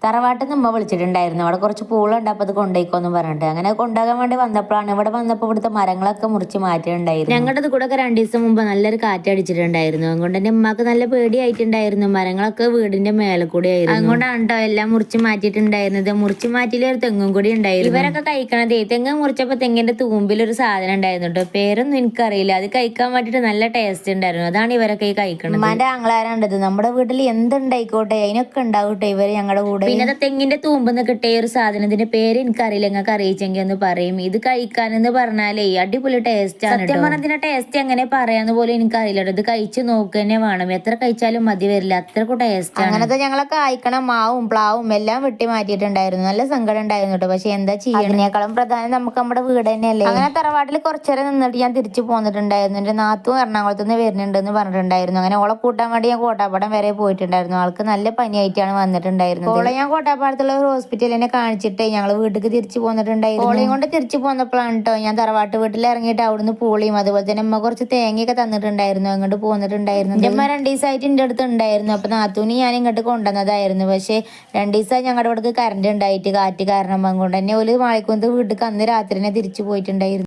തറവാട്ടിൽ നിന്ന് ഉമ്മ വിളിച്ചിട്ടുണ്ടായിരുന്നു. അവിടെ കുറച്ച് പൂളുണ്ട്, അപ്പോൾ അത് കൊണ്ടുപോയിക്കോന്ന് പറഞ്ഞിട്ട് അങ്ങനെ കൊണ്ടുപോകാൻ വേണ്ടി വന്നപ്പോഴാണ് ഇവിടെ വന്നപ്പോൾ ഇവിടുത്തെ മരങ്ങളൊക്കെ മുറിച്ച് മാറ്റിയിട്ടുണ്ടായിരുന്നു. ഞങ്ങളുടെ കൂടെ ഒക്കെ 2 ദിവസം മുമ്പ് നല്ലൊരു കാറ്റടിച്ചിട്ടുണ്ടായിരുന്നു. അതുകൊണ്ട് എൻ്റെ ഉമ്മക്ക് നല്ല പേടിയായിട്ടുണ്ടായിരുന്നു. മരങ്ങളൊക്കെ വീടിന്റെ മേലെ കൂടെ ആയിരുന്നു. അതുകൊണ്ടാണ് കേട്ടോ എല്ലാം മുറിച്ച് മാറ്റിയിട്ടുണ്ടായിരുന്നത്. മുറിച്ച് മാറ്റിയിൽ ഒരു തെങ്ങും കൂടി ഉണ്ടായിരുന്നു. ഇവരൊക്കെ കഴിക്കണതേ തെങ്ങ് മുറിച്ചപ്പോൾ തെങ്ങിന്റെ തൂമ്പിൽ ഒരു സാധനം ഉണ്ടായിരുന്നു കേട്ടോ. പേരൊന്നും എനിക്കറിയില്ല. അത് കഴിക്കാൻ വേണ്ടിയിട്ട് നല്ല ടേസ്റ്റ് ഉണ്ടായിരുന്നു. അതാണ് ഇവരൊക്കെ ഈ കഴിക്കുന്നത്. ഉമ്മാന്റെ ആങ്ങളാരുണ്ടത്. നമ്മുടെ വീട്ടിൽ എന്തുണ്ടായിക്കോട്ടെ അതിനൊക്കെ ഉണ്ടാവട്ടെ ഇവര് ഞങ്ങളുടെ കൂടെ. പിന്നെ തെങ്ങിന്റെ തൂമ്പെന്ന് കിട്ടിയ ഒരു സാധനത്തിന്റെ പേര് എനിക്കറിയില്ല, നിങ്ങൾക്ക് അറിയിച്ചെങ്കിൽ ഒന്ന് പറയും. ഇത് കഴിക്കാനെന്ന് പറഞ്ഞാലേ അടിപൊളി ടേസ്റ്റ് ആണ്. സത്യം പറഞ്ഞാൽ ഇതിന്റെ ടേസ്റ്റ് എങ്ങനെ പറയാന്ന് പോലും എനിക്കറിയില്ല. ഇത് കഴിച്ച് നോക്കുക തന്നെ വേണം. എത്ര കഴിച്ചാലും മതി വരില്ല, അത്രക്കും ടേസ്റ്റ് ആണ്. അങ്ങനത്തെ ഞങ്ങളൊക്കെ അയക്കണം മാവും പ്ലാവും എല്ലാം വെട്ടി മാറ്റിയിട്ടുണ്ടായിരുന്നു. നല്ല സങ്കടം ഉണ്ടായിരുന്നു കേട്ടോ. പക്ഷെ എന്താ ചെയ്യുക, അതിനേക്കാളും പ്രധാനം നമുക്ക് നമ്മുടെ വീട് തന്നെയല്ലേ. അങ്ങനെ തറവാട്ടിൽ കുറച്ചേരം നിന്നിട്ട് ഞാൻ തിരിച്ചു പോന്നിട്ടുണ്ടായിരുന്നു. എന്റെ നാത്തും എറണാകുളത്ത് നിന്ന് വരുന്നുണ്ടെന്ന് പറഞ്ഞിട്ടുണ്ടായിരുന്നു. അങ്ങനെ ഓളെ കൂട്ടാൻ വേണ്ടി ഞാൻ കോട്ടാപ്പടം വരെ പോയിട്ടുണ്ടായിരുന്നു. ആൾക്ക് നല്ല പനിയായിട്ടാണ് വന്നിട്ടുണ്ടായിരുന്നത്. ഓളെ ഞാൻ കോട്ടാപ്പാടത്തുള്ള ഒരു ഹോസ്പിറ്റലിനെ കാണിച്ചിട്ട് ഞങ്ങൾ വീട്ടിലേക്ക് തിരിച്ചു പോന്നിട്ടുണ്ടായിരുന്നു. ഓളെയും കൊണ്ട് തിരിച്ചു പോന്നപ്പോഴാണ് കേട്ടോ ഞാൻ തറവാട്ട് വീട്ടിൽ ഇറങ്ങിയിട്ട് അവിടുന്ന് പൂളിയും അതുപോലെ തന്നെ അമ്മ കുറച്ച് തേങ്ങയൊക്കെ തന്നിട്ടുണ്ടായിരുന്നു. അങ്ങോട്ട് പോന്നിട്ടുണ്ടായിരുന്നു. എൻ്റെ അമ്മ 2 ദിവസമായിട്ട് എൻ്റെ അടുത്ത് ഉണ്ടായിരുന്നു. അപ്പൊ നാത്തൂന് ഞാൻ ഇങ്ങോട്ട് കൊണ്ടുവന്നതായിരുന്നു. പക്ഷെ 2 ദിവസമായി ഞങ്ങളുടെ ഇവിടേക്ക് കറണ്ട് ഉണ്ടായിട്ട് കാറ്റ് കാരണം കൊണ്ട് തന്നെ ഒരു മഴക്കൊന്ന് വീട്ടിൽ അന്ന് രാത്രി തന്നെ തിരിച്ചു പോയിട്ടുണ്ടായിരുന്നു.